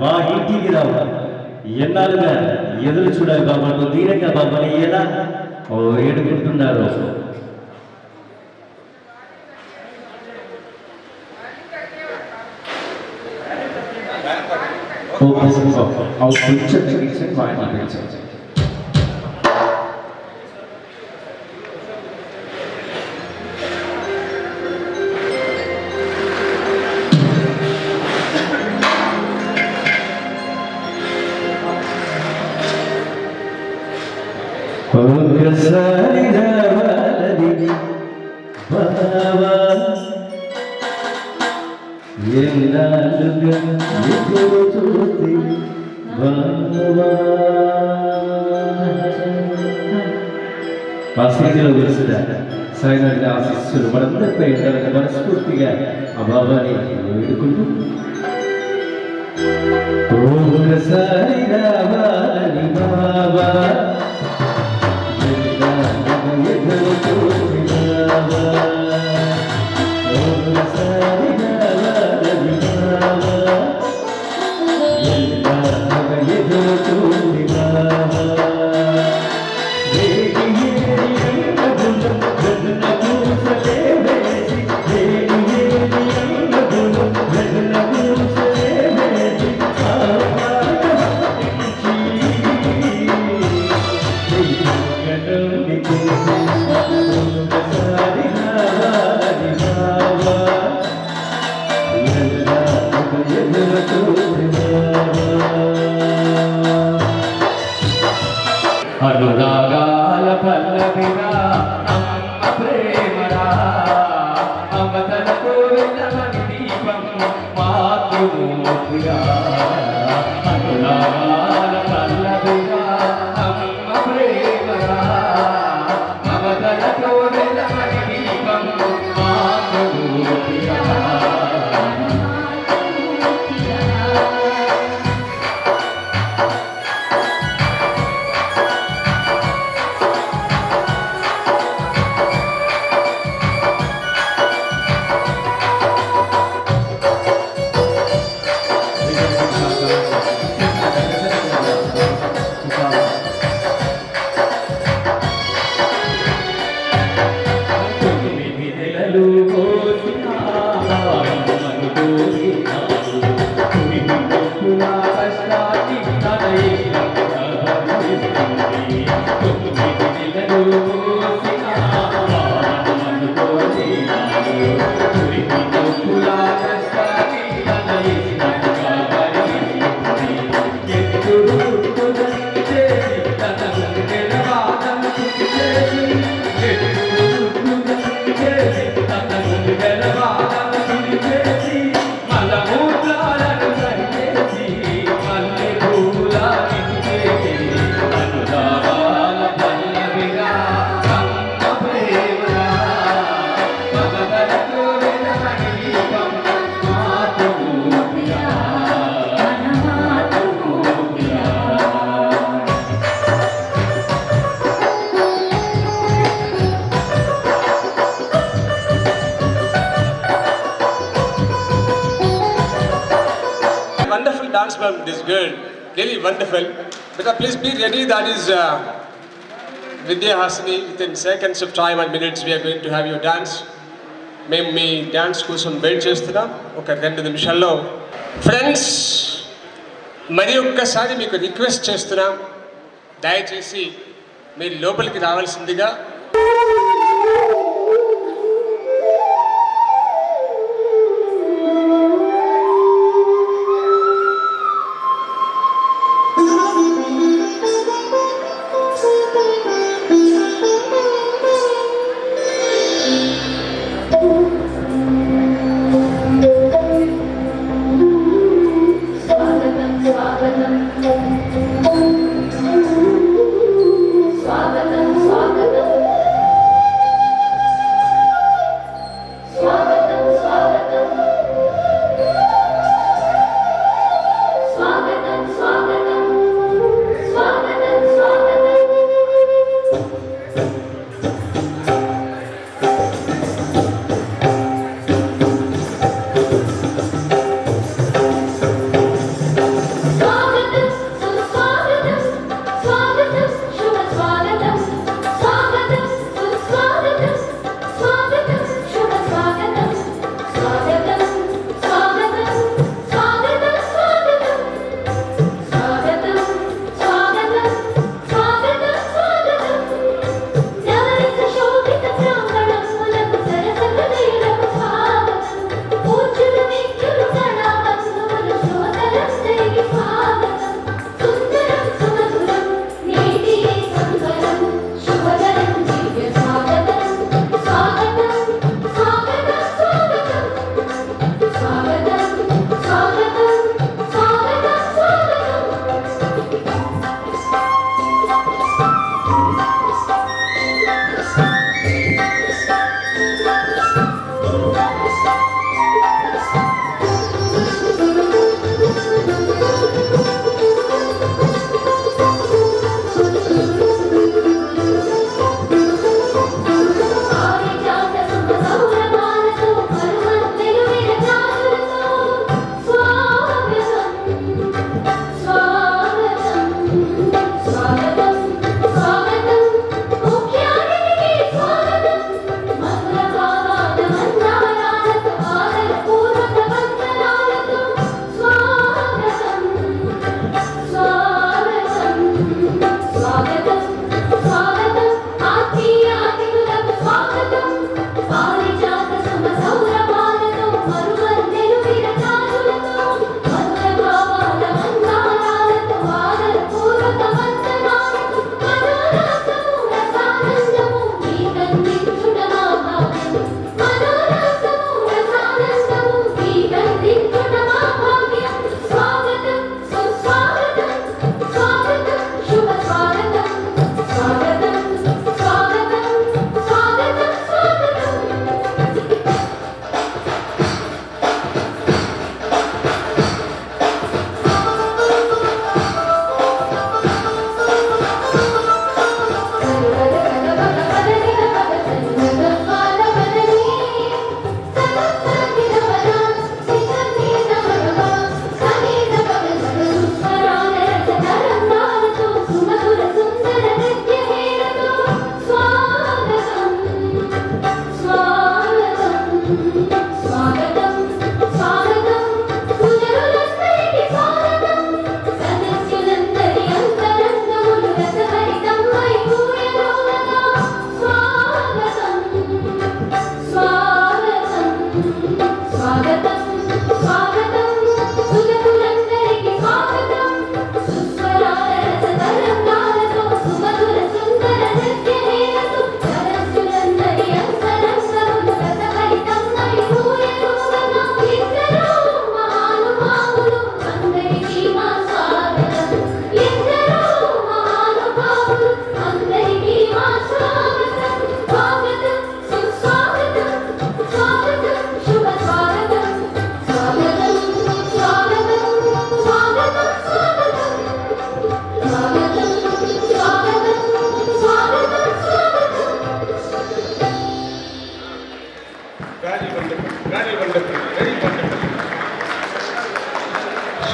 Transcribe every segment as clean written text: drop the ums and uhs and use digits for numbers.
మా ఇంటికి రావు. ఎన్నాళ్ళుగా ఎదురు చూడాలి బాబా, నువ్వు దీనంగా బాబాని ఎలా ఏడుకుంటున్నారు. కొంచెం తగ్గించండి, బాగా తగ్గించండి. ఒకసారి రావాలని బావా ఎన్నాళ్ళుగా ఎదురు చూసి బావా. ఆ స్థితిలో తెలిసిన సాయినాథుని ఆశీస్సులు మనందరిపై ఉండాలని మనస్ఫూర్తిగా ఆ బాబాని వేడుకుంటూ ఒకసారి రావాలని బాబా అనురాగాల పల్లవిరా అమ్మ ప్రేమరా అమతలకు వెన్నమని దీపం మాతృమూర్తిరా. అనురాగాల పల్లవిరా అమ్మ ప్రేమరా అమతలకు వెన్నమని దీపం మాతృమూర్తిరా. Wonderful dance from this girl, really wonderful. But please be ready, that is Vidya Hasini. Within seconds of time and minutes we are going to have you dance. మేము మీ డ్యాన్స్ కోసం వెయిట్ చేస్తున్నాం ఒక 2 నిమిషాల్లో. ఫ్రెండ్స్, మరి ఒక్కసారి మీకు request చేస్తున్నాం, దయచేసి మీరు లోపలికి రావాల్సిందిగా.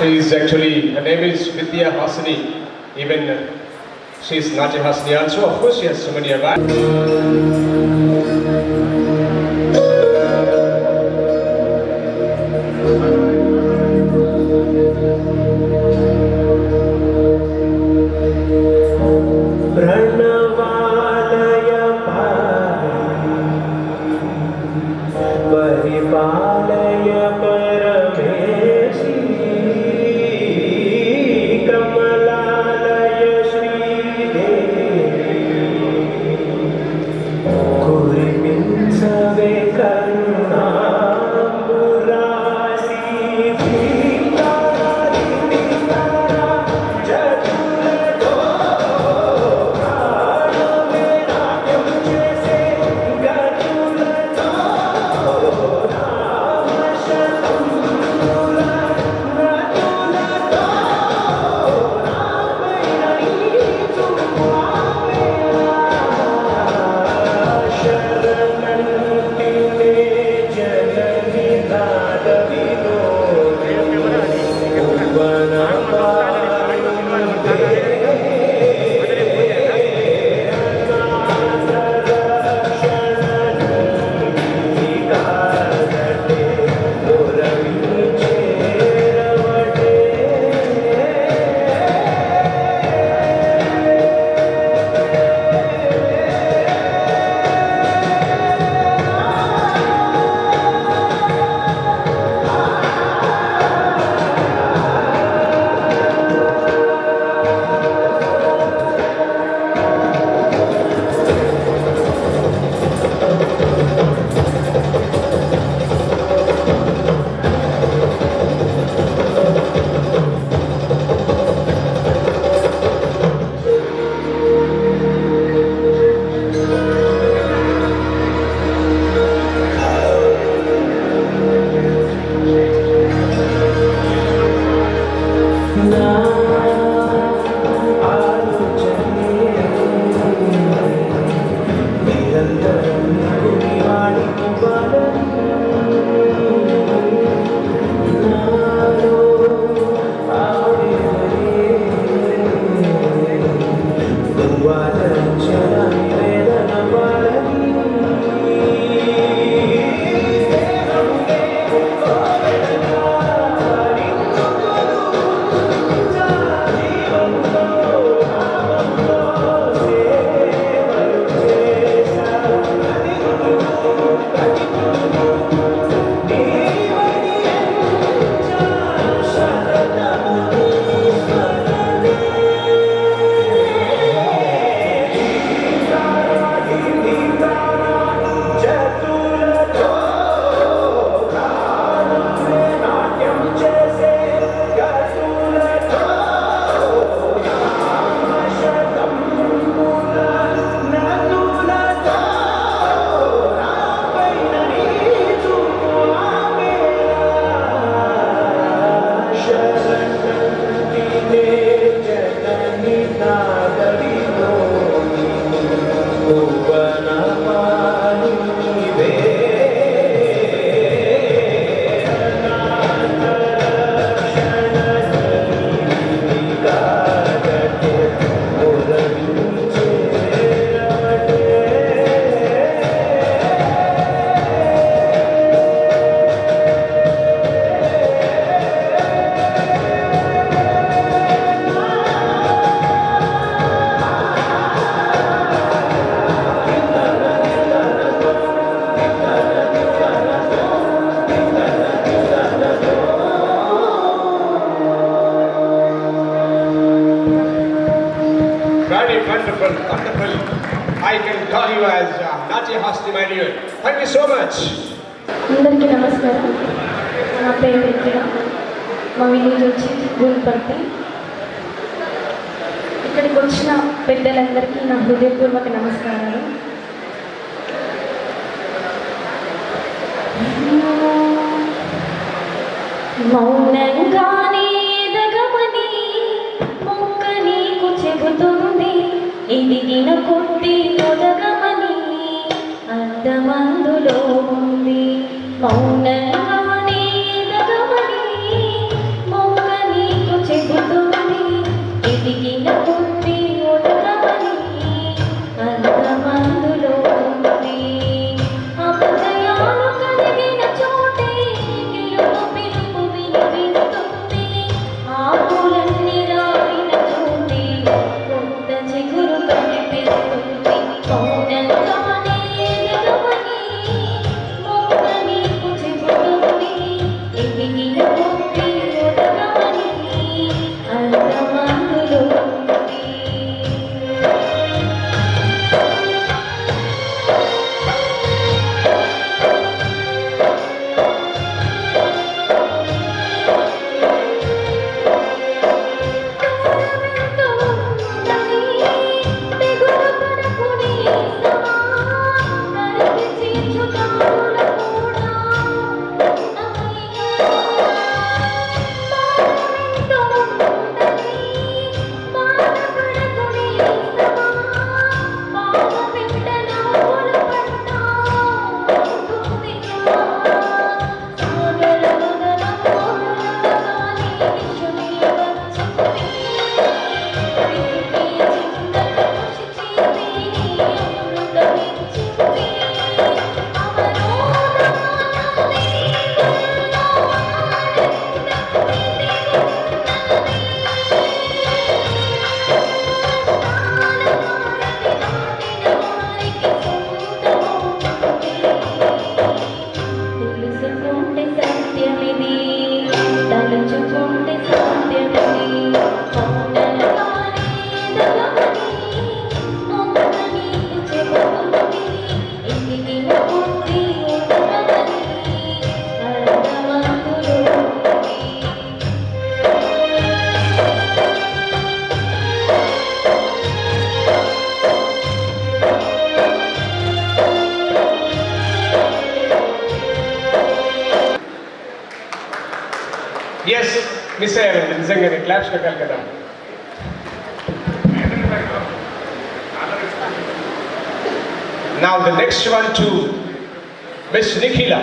She is actually, her name is Vidya Hasani. Even she is Natya Hasani also. Of course, she has so many awards. I can call you as Natya Hasani, my dear. Thank you so much. అందరికీ నమస్కారం. నా పేరు విద్య. మా village వచ్చి గుల్పర్తి. ఇక్కడికి వచ్చిన పెద్దలందరికీ నా హృదయపూర్వక నమస్కారాలు. మౌనంగానే ఎదగమని మొక్క నీకు చెబుతుంది, ఎదిగిన కొద్ది ఒదగమని అర్థమందులో ఉంది. మౌనంగానే ఎదగమని మొక్క నీ నిజంగానే క్లాప్స్ పెట్టాలి కదా. Now the next one to Miss Nikhila.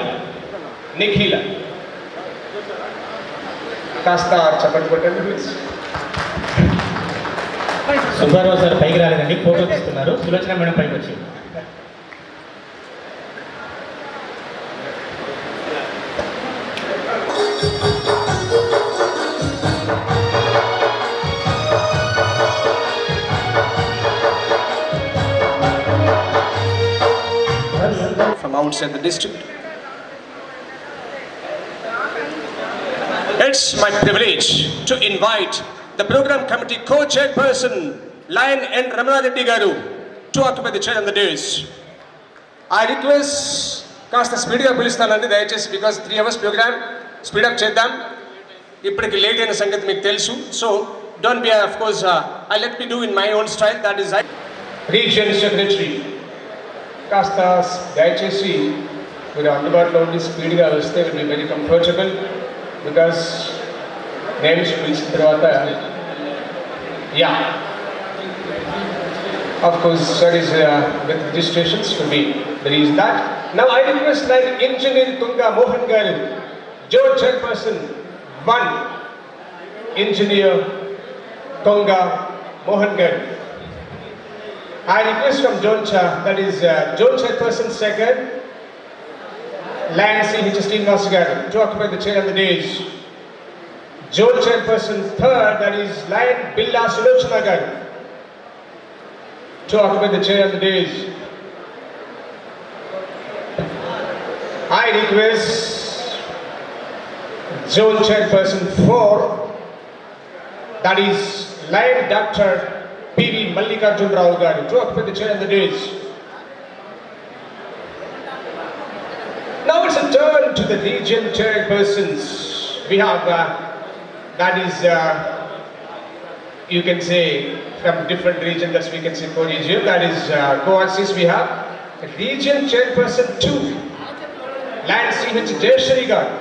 కాస్త చప్పట్లు కొట్టండి ప్లీజ్. సుబ్బారావు సార్ పైకి రాలేదండి, ఫోటో తీసుకున్నారు. సులోచన మేడం పైకి వచ్చి from outside the district. It's my privilege to invite the program committee co-chairperson Lion N. Ramana Reddy Garu to occupy the chair on the dais. I request కాస్త స్పీడ్గా పిలుస్తానండి దయచేసి, because 3 hours programme speedup చేద్దాం. ఇప్పటికి late అయిన సంగతి మీకు తెలుసు. So don't be of course I let me do in my own style, that is region secretary. కాస్త దయచేసి మీరు అందుబాటులో ఉండి స్పీడ్గా వస్తే will be very comfortable, because names పిలిచిన తర్వాత yeah of course that is with registrations to be there is that. Now I request like engineer Tunga Mohan Garu, Joe chairperson 1, engineer Tunga Mohan Garu. I request from Joncha, that is Joe chairperson 2nd, Land CH Srinivas Garu to occupy the chair of the dais. Joe chairperson 3rd, that is Land Billa Sulochana Garu to occupy the chair of the dais. I request Zone Chairperson 4, that is Lion Dr. P.V. Mallikarjun Rao Garu to occupy the chair of the dais. Now it's a turn to the region chairpersons. We have that is you can say from different region, that we can say co-region, that is co-axis. We have region chairperson 2, Land CH Jayashri Garu.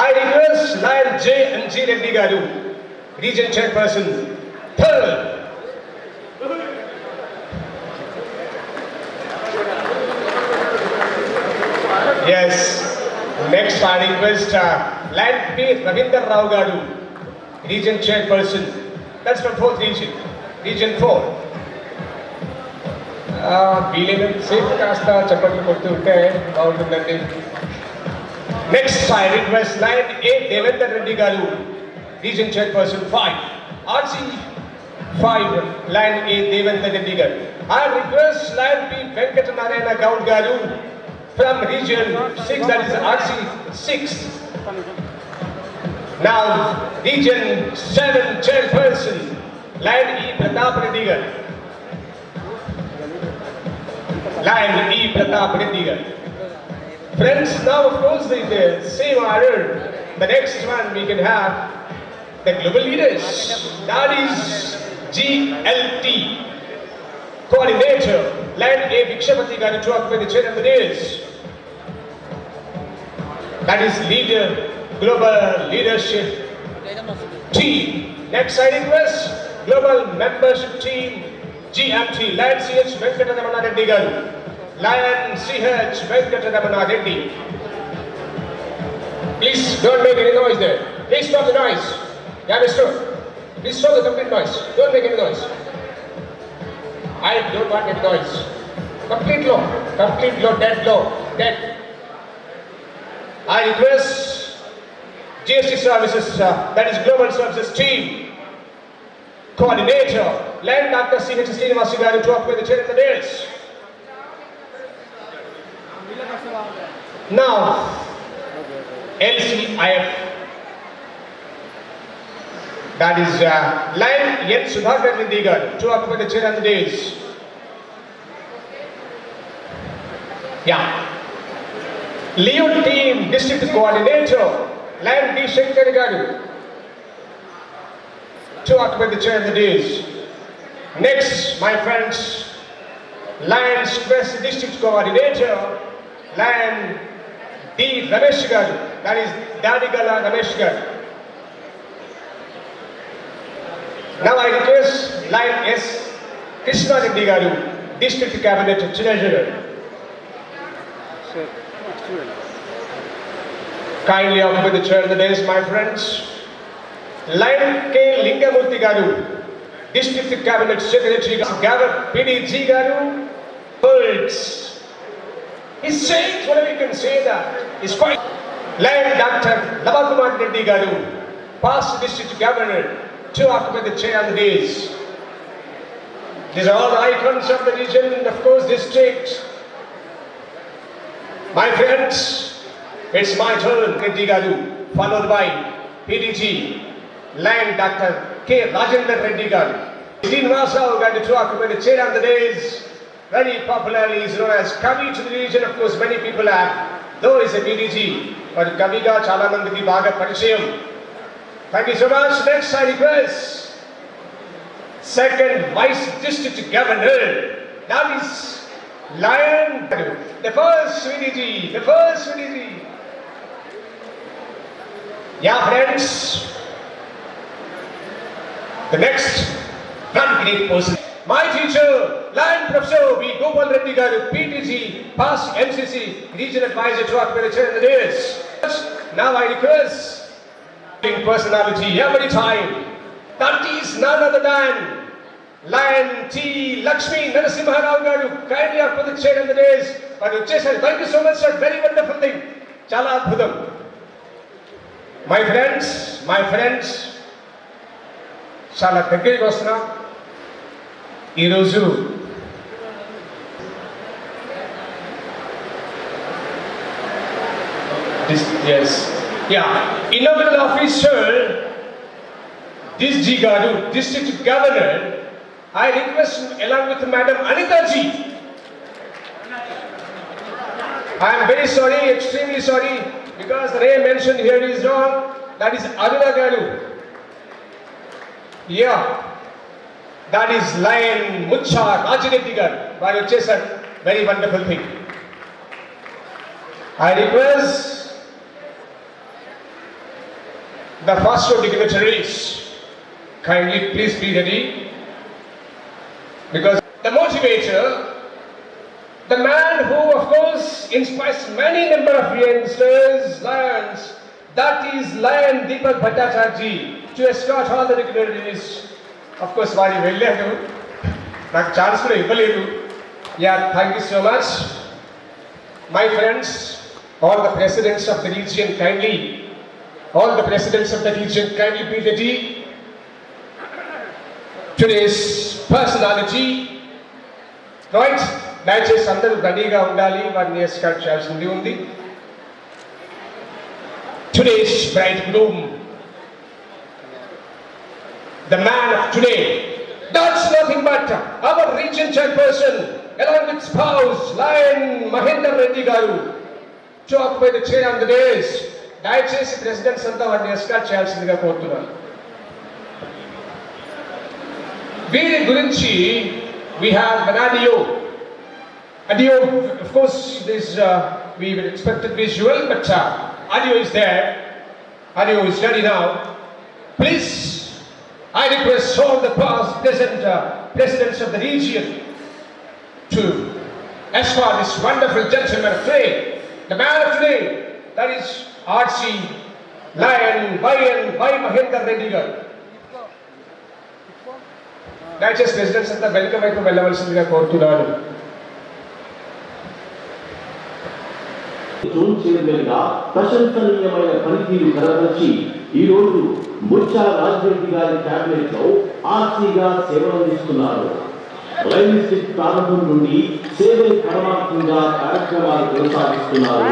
I request Land J and G Reddy Garu, region chairperson 3rd. Yes, next I request Land P Ravinder Rao Garu, region chairperson. That's from 4th region, region 4. వీలైనంత సేపు కాస్త చప్పట్లు కొడుతూ ఉంటే బాగుంటుందండి. Next I request line ఏ దేవేందర్ రెడ్డి గారు, region chairperson 5, RC 5, line ఏ దేవేందర్ రెడ్డి గారు. I request line P Venkata Narayana Goud గారు from reason 6, that is RC 6. Now region 7 chairperson Lion E. Pratap Reddy Garu, Lion E. Pratap Reddy Garu. Friends, now of course the same order, the next one we can have the global leaders, that is GLT coordinator Lion A. Vikshapati Garu to occupy the chair of the dais. That is leader global leadership team. Next I request global membership team GMT, Lion CH Venkataramana Reddy Garu, Lion CH Venkataramana Reddy. Please don't make any noise there. Please stop the noise. Yeah, mister. Please stop the complete noise. Don't make any noise. I don't want any noise. Complete low, dead. I request GST services, that is global services team coordinator Land Dr. C.H. Srinivas Garu to occupy the chair of the dais. Now LCIF, that is Lion N. Sudhakar Reddy Garu to occupy the chair of the dais. Yeah. Leo team district coordinator Lion D. Shankar Garu to occupy the chair of the dais. Next, my friends, Lions West district coordinator Lion D. Ramesh Garu that is Dadigala Ramesh Garu. Now I request Lion S. Krishna Reddy Garu, District Cabinet Treasurer. Kindly occupy the chair in the dais, my friends. Lion K. Lingamurthy Garu, District Cabinet Secretary. Gavin PDG Garu, words. He's saying whatever you can say that. He's quite. Lion Dr. Navakumar Reddy Garu, past District Governor, to occupy the chair on the dais. These are all the icons of the region and of course district. My friends, it's my turn. Reddy Garu, followed by PDG, Lion Dr. K. Rajendra Reddy Garu. Srinivasa Garu to occupy the chair on the dais. Very popularly is known as Kavi to the region. Of course, many people have, though he's a PDG, but Kaviga Chala Mandiki Baga Parishayam. Thank you so much. Next, I request Second Vice District Governor, that is Lion Garu, the first PDG, the first PDG. Yeah, friends. The next one great person. My teacher, Lion Professor V. Gopal Reddy Garu, PTG, past MCC, Regional Advisor to occupy the chair in the dais. Now I request personality every time. That is none other than Lion T. Lakshmi Narasimha Rao Garu, kindly occupy the chair in the dais. Thank you so much, sir. Very wonderful thing. Chala Adbhutam. My friends, చాలా దగ్గరికి వస్తున్నా. ఈరోజు inaugural officer G Garu, District Governor, I request along with Madam Anita ji. I am very sorry, extremely sorry, because the name mentioned here is wrong. That is Aruna Garu. Yeah, that is Lion Mucha Rajareddy Garu. By Chesar, very wonderful thing. I request the first row dignitaries, kindly please be ready, because the motivator, the man who of course inspires many number of youngsters, lions, that is Lion Deepak Bhattacharya to escort all the dignitaries. Of course, వారి వెళ్ళారు, నాకు chance కూడా ఇవ్వలేదు. Yeah, thank you so much. My friends, all the presidents of the region kindly be ready. Today's personality, right? దయచేసి అందరూ రెడీగా ఉండాలి, వారిని ఎస్కార్ట్ చేయాల్సింది ఉంది. Today's bridegroom, the man of today, that's nothing but our region chairperson, along with spouse Lion Mahendra Reddy Garu, to occupy the chair on the dais. దయచేసి presidents అంతా వారిని ఎస్కార్ట్ చేయాల్సిందిగా కోరుతున్నాను. వీరి గురించి we have an audio, of course this we will expected visual, but audio is there. Audio is ready now. Please, I request all the past present presidents of the region to escort this wonderful gentleman of today, the man of today, that is RC Lion Y Mahendra Reddy Garu. దయచేసి presidents అంతా వెనుక వైపు వెళ్ళవలసిందిగా కోరుతున్నాను. Zone chairman గా ప్రశంసనీయమైన పనితీరు కనబరిచి ఈ రోజు ముచ్చా రాజరెడ్డి గారి క్యాబినెట్ లో ఆర్సీగా సేవలందిస్తున్నారు. రైల్వే స్టేషన్ ప్రారంభం నుండి సేవే పరమాత్మంగా కార్యక్రమాలు కొనసాగిస్తున్నారు.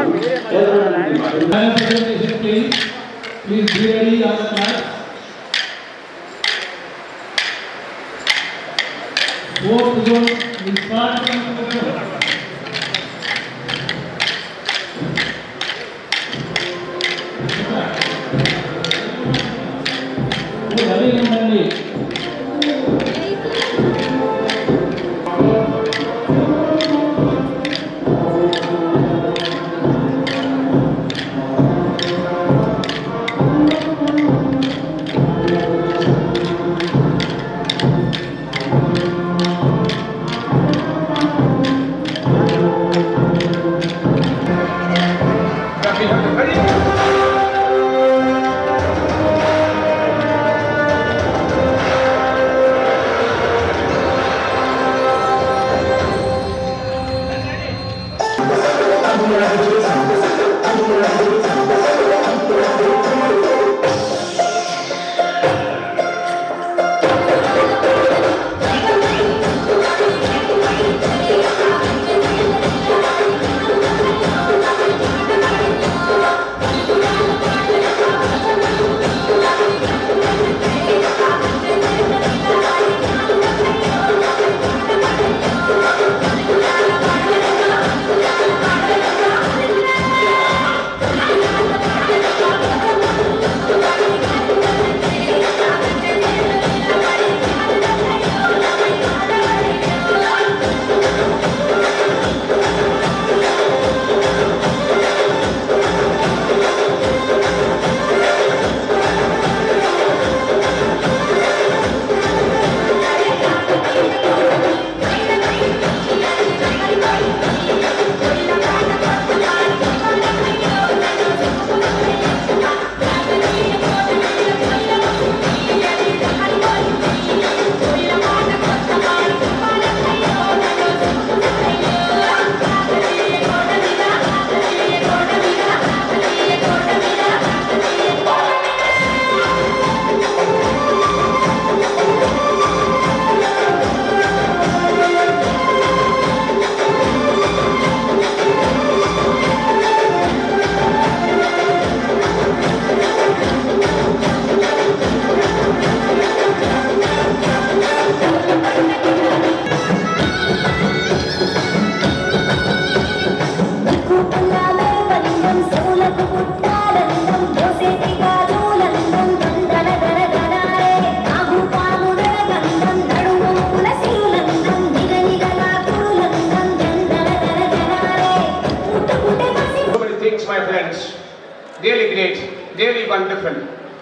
wonderful.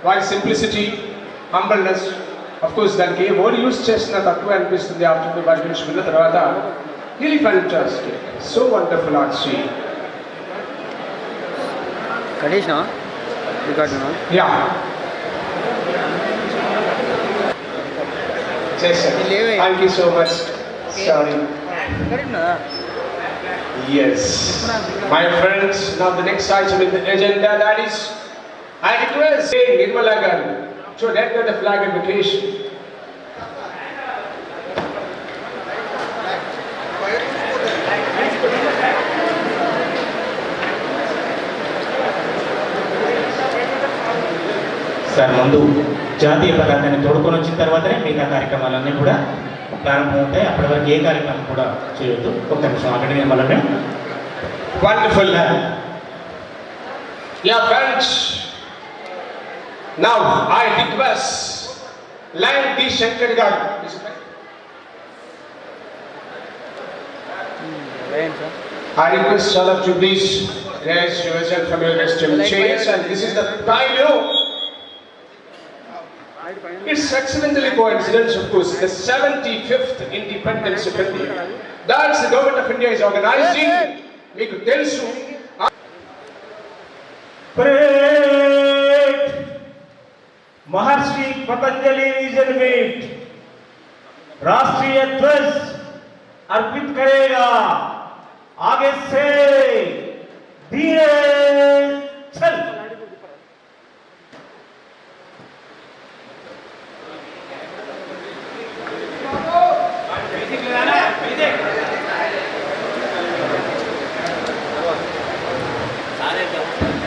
While simplicity, humbleness, of course, దానికి ఓడి యూస్ చేసిన తక్కువ అనిపిస్తుంది ఆఫ్టర్ వాటి నుంచి విన్న తర్వాత. Really fantastic. So wonderful, Archie. Kadishna, you got no? Yeah. Jason, thank you so much. Sorry. Yes. My friends, now the next item in the agenda, that is, I request Nirmala Garu to enter the flag invocation. Sir ముందు జాతీయ పతాకాన్ని తోడుకొని వచ్చిన తర్వాతనే మిగతా కార్యక్రమాలన్నీ కూడా ప్రారంభమవుతాయి. అప్పటి వరకు ఏ కార్యక్రమం కూడా చేయొద్దు. ఒక్క నిమిషం అక్కడి నిర్మలనే. Wonderful. Yeah, friends. Now I request Lion D. Shankar Garu. I request all of you please raise yourself from your restful chairs, and this is the time, you know. It's accidentally coincidence, of course, the 75th Independence of India. That's the Government of India is organizing. Meeku telusu. Parade! Maharshi Patanjali Vision Meet राष्ट्रीय ध्वज अर्पित करेगा. आगे से धीरे चल.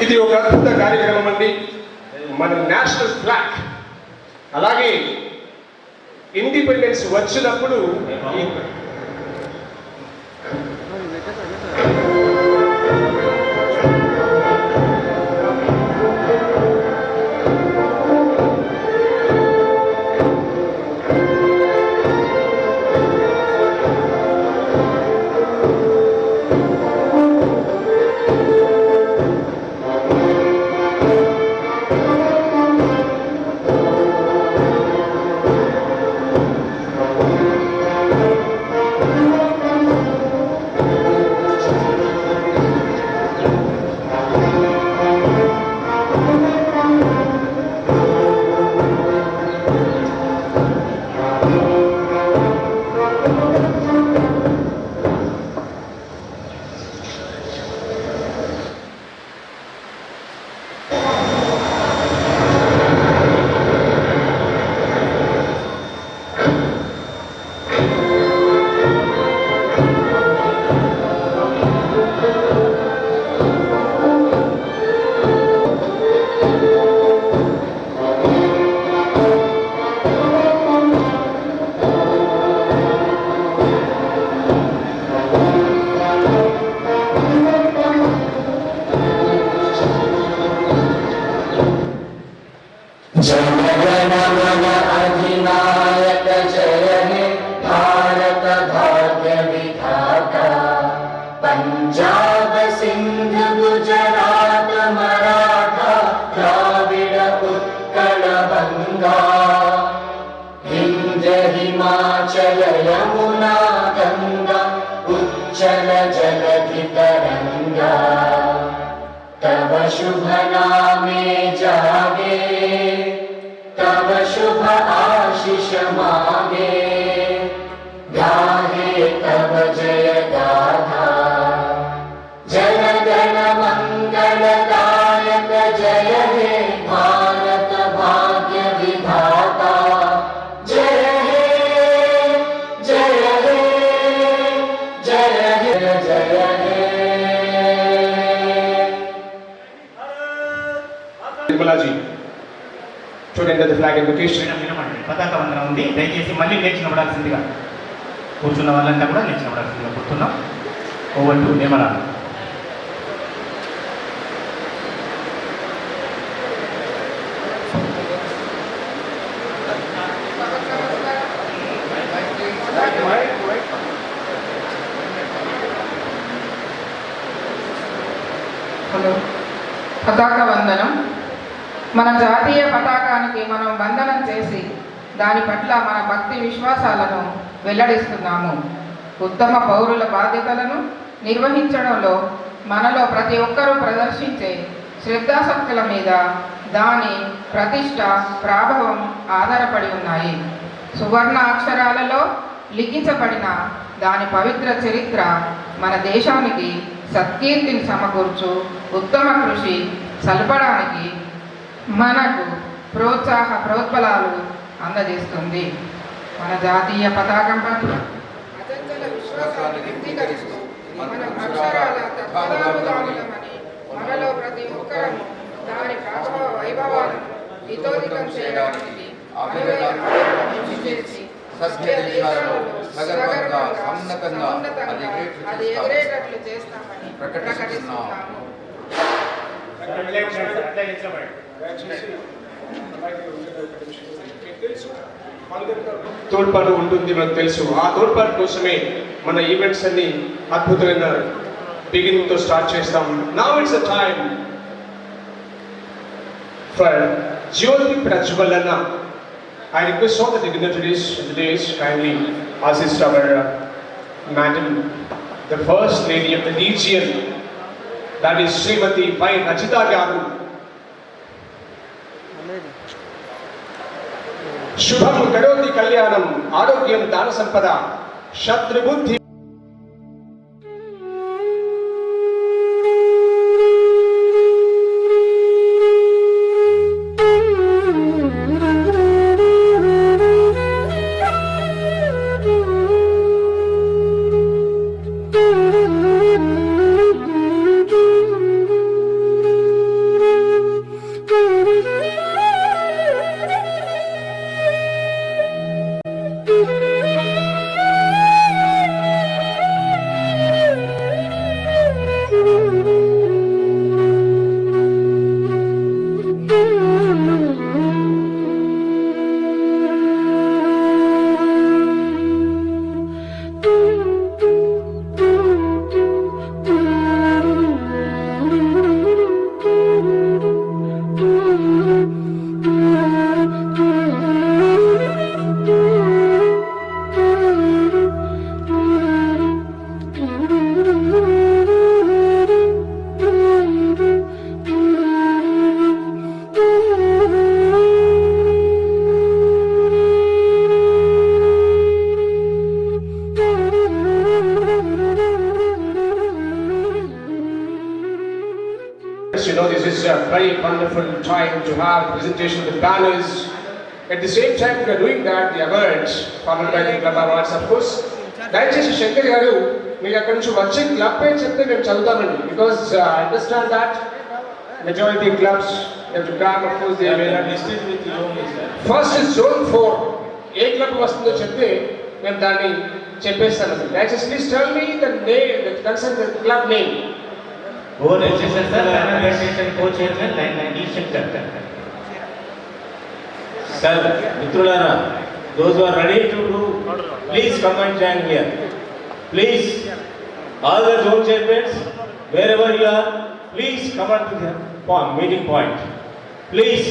ఇది ఒక అద్భుత కార్యక్రమం అండి. మన నేషనల్ ఫ్లాగ్ అలాగే ఇండిపెండెన్స్ వచ్చినప్పుడు शुभ नामे जागे, तव शुभ आशीष मागे, गाहे तव जय गाथा, जन गण मंगलदायक जय हे भारत भाग्य विधाता, जय हे जय हे जय हे जय हे. నిర్మలాజీ చూడండి ది ఫ్లాగ్ ఇన్వొకేషన్. వినమండి, పతాక వందనం ఉంది. దయచేసి మళ్ళీ లేచి నిలబడాల్సిందిగా కూర్చున్న వాళ్ళంతా కూడా లేచి నిలబడాల్సిందిగా కూర్చున్నాం. Over to Nirmala. హలో, పతాక వందనం. మన జాతీయ పతాకానికి మనం వందనం చేసి దాని పట్ల మన భక్తి విశ్వాసాలను వెల్లడిస్తున్నాము. ఉత్తమ పౌరుల బాధ్యతలను నిర్వహించడంలో మనలో ప్రతి ఒక్కరూ ప్రదర్శించే శ్రద్ధాశక్తుల మీద దాని ప్రతిష్ట ప్రభావం ఆధారపడి ఉన్నాయి. సువర్ణ అక్షరాలలో లిఖించబడిన దాని పవిత్ర చరిత్ర మన దేశానికి సత్కీర్తిని సమకూర్చు ఉత్తమ కృషి సల్పడానికి మనకు ప్రోత్బలాలు అందజేస్తుంది. మన జాతీయ పతాకం పట్ల అచంచల విశ్వాసాన్ని వ్యక్తీకరిస్తూ మనం అక్షరాల తత్వదానుగాములమని మనలో ప్రతి ఒక్కరూ దాని ప్రభావ వైభవాలను ఇతోధికం చేయడానికి అనువైన కృషి చేసి సత్య దేశాలలో సగర్వంగా సమున్నతంగా అది ఎగిరేటట్లు చేస్తామని ప్రకటిస్తున్నాము. తోడ్పాటు ఉంటుంది మనకు తెలుసు. ఆ తోడ్పాటు కోసమే మన ఈవెంట్స్ అన్ని అద్భుతమైన బిగినింగ్ తో స్టార్ట్ చేస్తాం. Now it's a time for జ్యోతి ప్రజ్వలన. I request all the dignitaries of the days kindly assist our Madam, the First Lady of the Legion, that is Srimati Pai Rachita Garu. Shubham Karoti Kalyanam, Arogyam Dana Sampada, Shatribuddhi. You know, this is a very wonderful time to have presentation of the banners. At the same time we are doing that, the awards, followed by the club awards, of course. దయచేసి శంకర్ గారు మీరు అక్కడి నుంచి వచ్చే club పేరు చెప్తే మేము చదువుతామండి. Because I understand that majority clubs have to come, of course they are listed with you. First is Zone 4. A club వస్తుందో చెప్తే మేము దాన్ని చెప్పేస్తాను. దయచేసి please tell me the name, the concern the club name. Sir, Mitrulara, those who are ready to do, please come and join here. Please, all the zone chairmans, wherever you are, please come on to the meeting point. Please,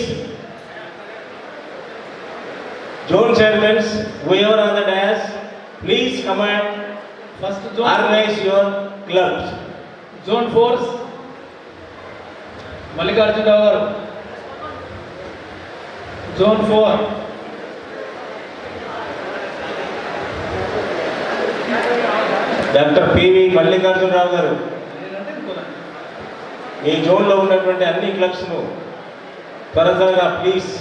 zone chairmans, whoever on the dais, please come and first organize your clubs. Zone 4, Mallikarjuna Garu. Zone 4, doctor PV Mallikarjunarao గారు ఈ జోన్లో ఉన్నటువంటి అన్ని క్లబ్స్ను త్వరగా please.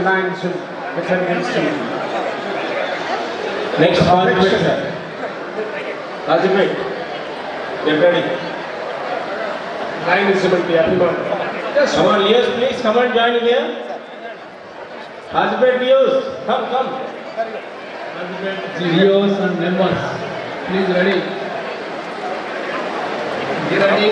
Lions defend against him. Next participant, sir. Participant, get ready. Lions will be Abhiman. Just Come on, Leos, please come and join here. Participant, Leos, come. Leos and members, please ready. Be ready.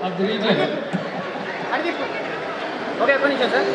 Of the region. Okay ఒక్క నిమిషం sir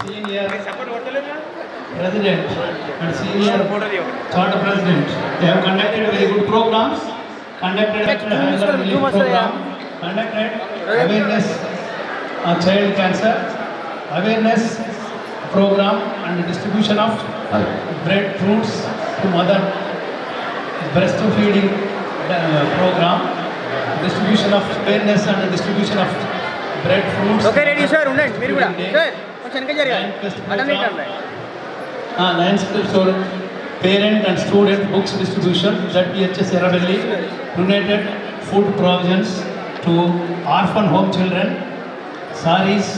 Senior President and Senior Charter President. They have conducted very good programs, conducted program, conducted awareness on child cancer, awareness program and distribution of breadfruits to mother, breastfeeding program, distribution of awareness and distribution of breadfruits. Okay ready sir ఉండండి మీరు కూడా sir Lions Club student, parent and student books distribution. ZPHS Erravelli donated food provisions to orphan home children, sarees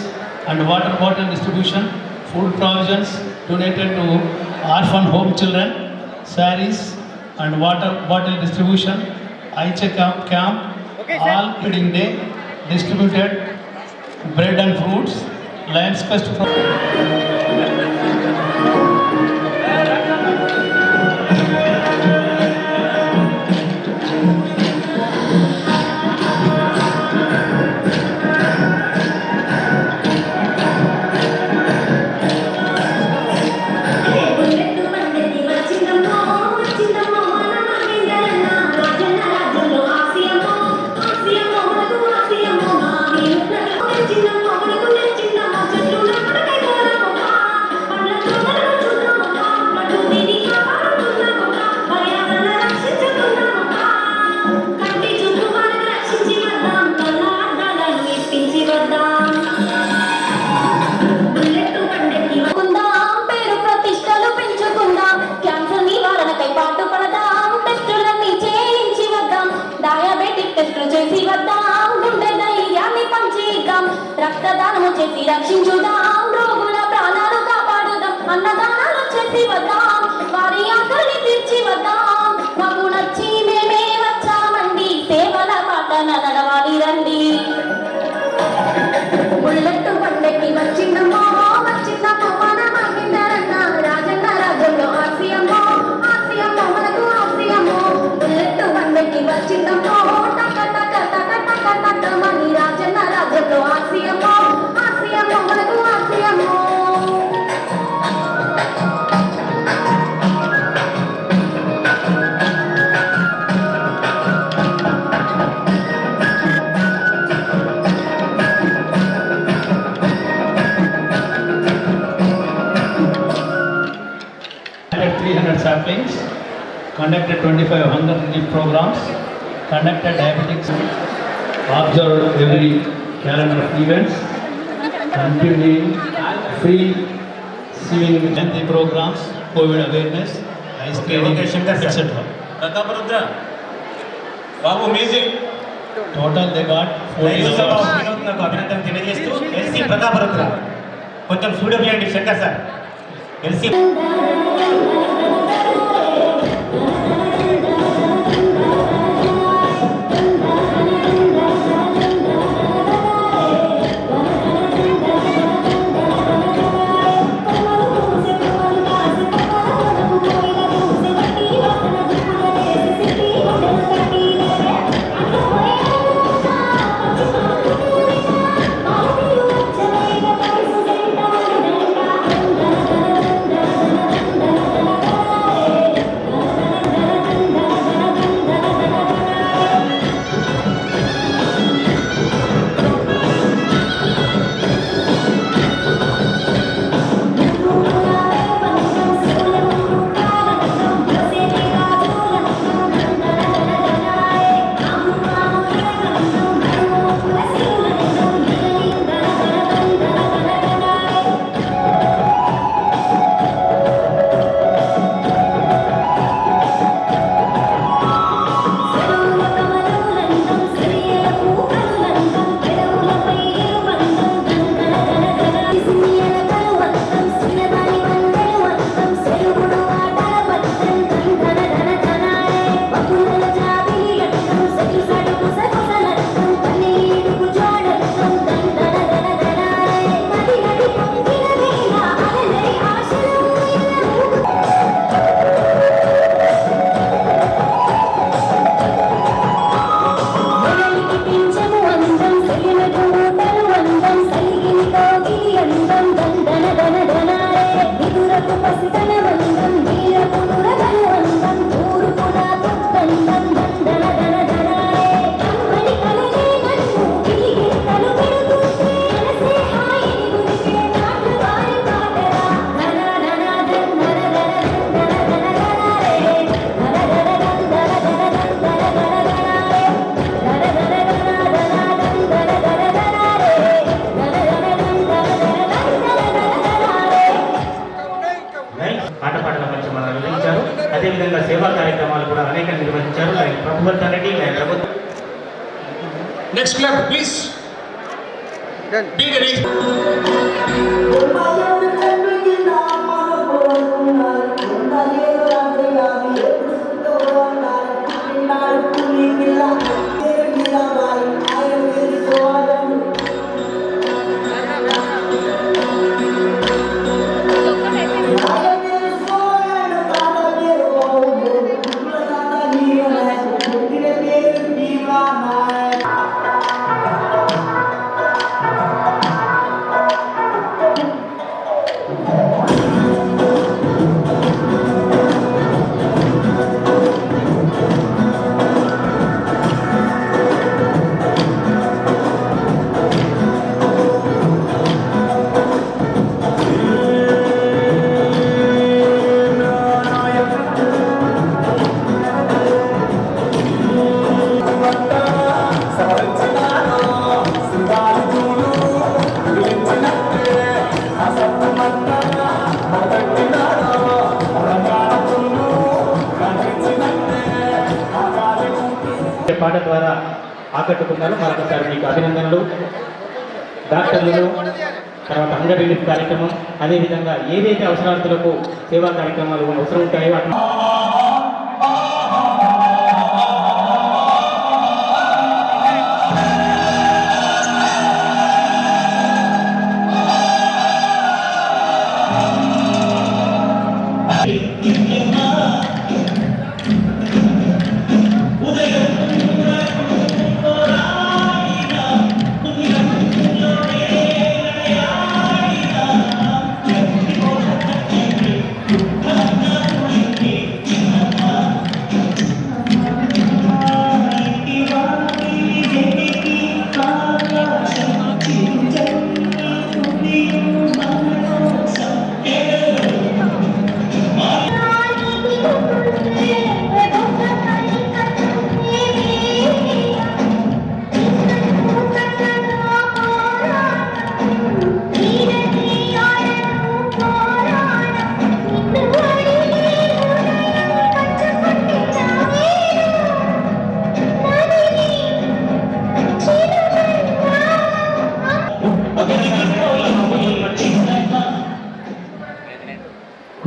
and water bottle distribution. Food provisions donated to orphan home children, sarees and water bottle distribution. Aicha camp, all feeding day distributed bread and fruits. Lions Fest రక్తదానము చేసి రక్షించుదాం, రోగుల ప్రాణాలు కాపాడుదాం, అన్నదానాలు చేసి వద్దాం, వారి ఆకలిని తీర్చి వద్దాం. మాకు నచ్చి మేమే వచ్చామండి, సేవల పాటన నడవాలి రండి. బుల్లెట్టు పండెక్కి వచ్చిందమ్మో వచ్చిందమ్మో మన మాకిందరన్న రాజన్న రాజ్యంలో ఆసియమ్మో ఆసియమ్మో మనకు ఆసియమ్మో. బుల్లెట్టు పండెక్కి వచ్చిందమ్మో టక టక టక టక టక మని రాజన్న రాజ్యంలో ఆసియమ్మో ఆసియమ్మో మనకు ఆసియమ్మో. saplings, conducted 25 hunger relief programs, conducted diabetics, observed every calendar of events, continuing free swimming healthy programs, COVID awareness, ice skating, etc. Prataparudra, Babu music. Total they got 40 hours. నాకు అభినందన తెలియజేస్తూ ఎల్సీ ప్రతాపరుద్ర కొంచెం స్టూడియో చేయండి Shankar sir. LC Thank you. కూడా అనేక నిర్వహించారు. ప్రభుత్వం రెడ్డి ప్రభుత్వం. Next club, please. Be ready. పాట ద్వారా ఆకట్టుకున్నారు. మరొకసారి మీకు అభినందనలు. డాక్టర్లు, తర్వాత హంగర్ రిలీఫ్ కార్యక్రమం, అదేవిధంగా ఏదైతే అవసరార్థులకు సేవా కార్యక్రమాలు అవసరం ఉంటాయో వాటిని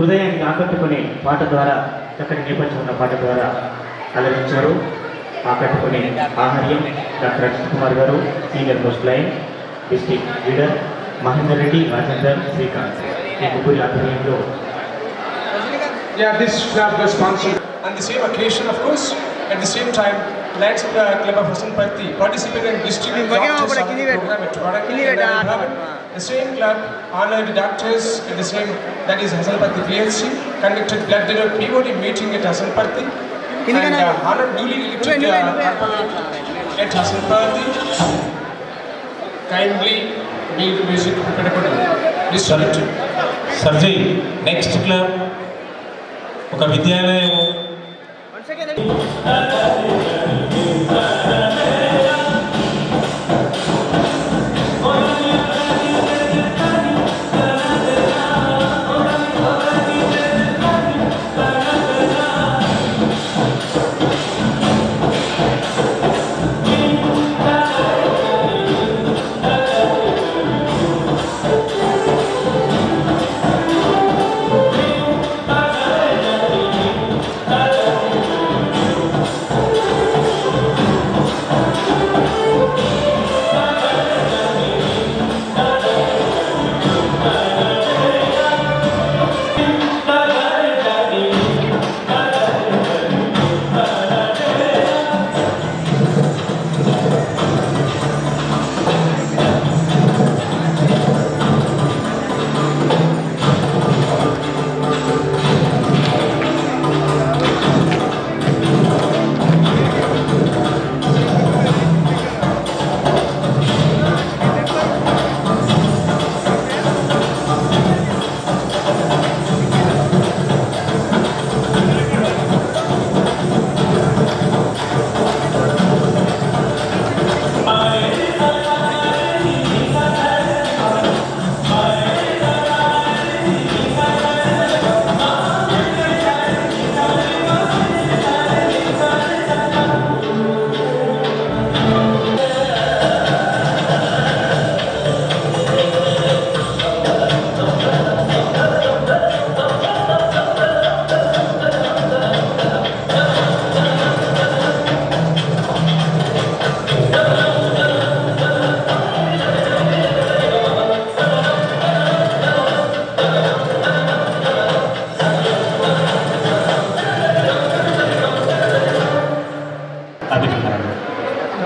హృదయాన్ని ఆకట్టుకునే పాట ద్వారా, చక్కటి నేపథ్యం ఉన్న పాట ద్వారా అలరించారు. ఆకట్టుకునే ఆహార్యం డాక్టర్ అజిత్ కుమార్ గారు, senior most line district leader Mahender Reddy, Rajender, Srikanth ఈ ముగ్గురి ఆధ్వర్యంలో. Yeah, this club was sponsored on the same occasion, of course. At the same time, Lions Club of Hasanpatty participated in district doctors program at Vadakkam. The same club honored doctors at the same, that is Hasanpatty PLC, conducted blood donor POD meeting at Hasanpatty, and honored newly elected at Hasanpatty. Kindly make the music distributed. Sarji, next club ఒక విద్యాలయము.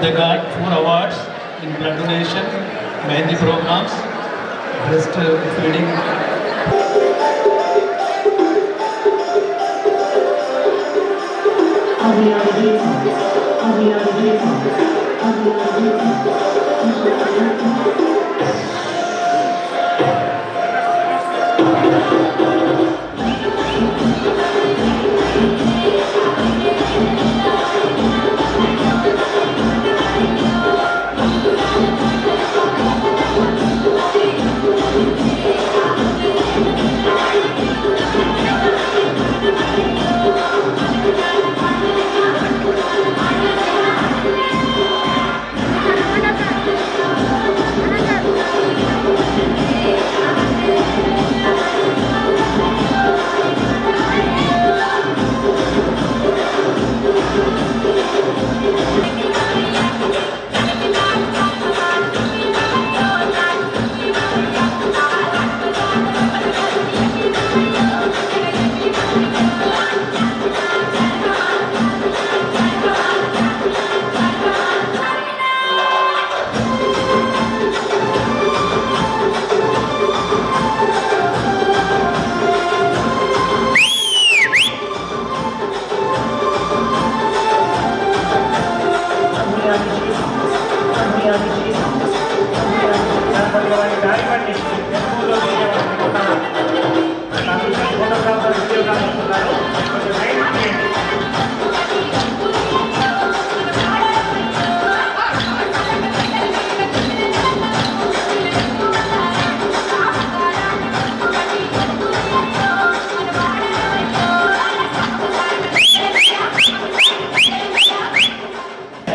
they got 4 awards in blood donation, mehndi programs, breast feeding.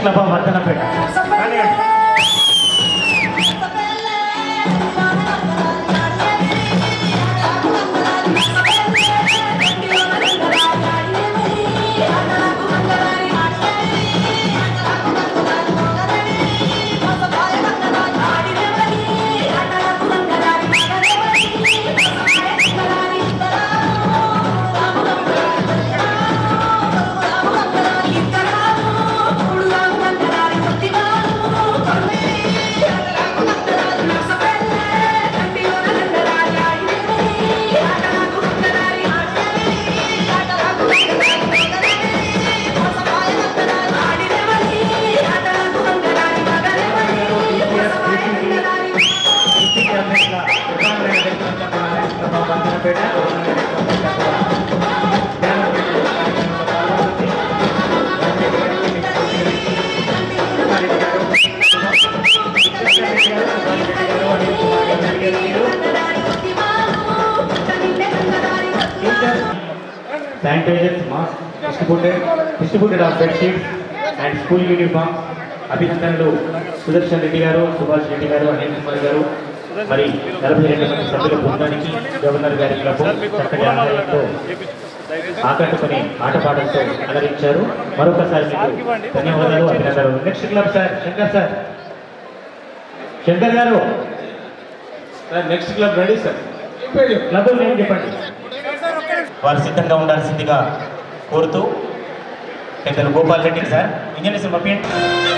Club of Vartanapeta. Sanitizers, masks distributed of bed sheets and school uniforms. అభినందనలు సుదర్శన్ రెడ్డి గారు, సుభాష్ రెడ్డి గారు, అనిల్ కుమార్ గారు, మరి 42 మంది సభ్యుల బృందానికి governor గారి క్లబ్ చక్కటి ఆహారంతో ఆకట్టుకుని ఆటపాటలతో అలరించారు. మరొకసారి మీకు ధన్యవాదాలు, అభినందనలు. నెక్స్ట్ క్లబ్ సార్ శంకర్ గారు next club ready sir. Club name చెప్పండి. వారు సిద్ధంగా ఉండాల్సిందిగా కోరుతూ పెద్దలు గోపాల్ రెడ్డి సార్ ఇంజనీర్స్ పంపించండి.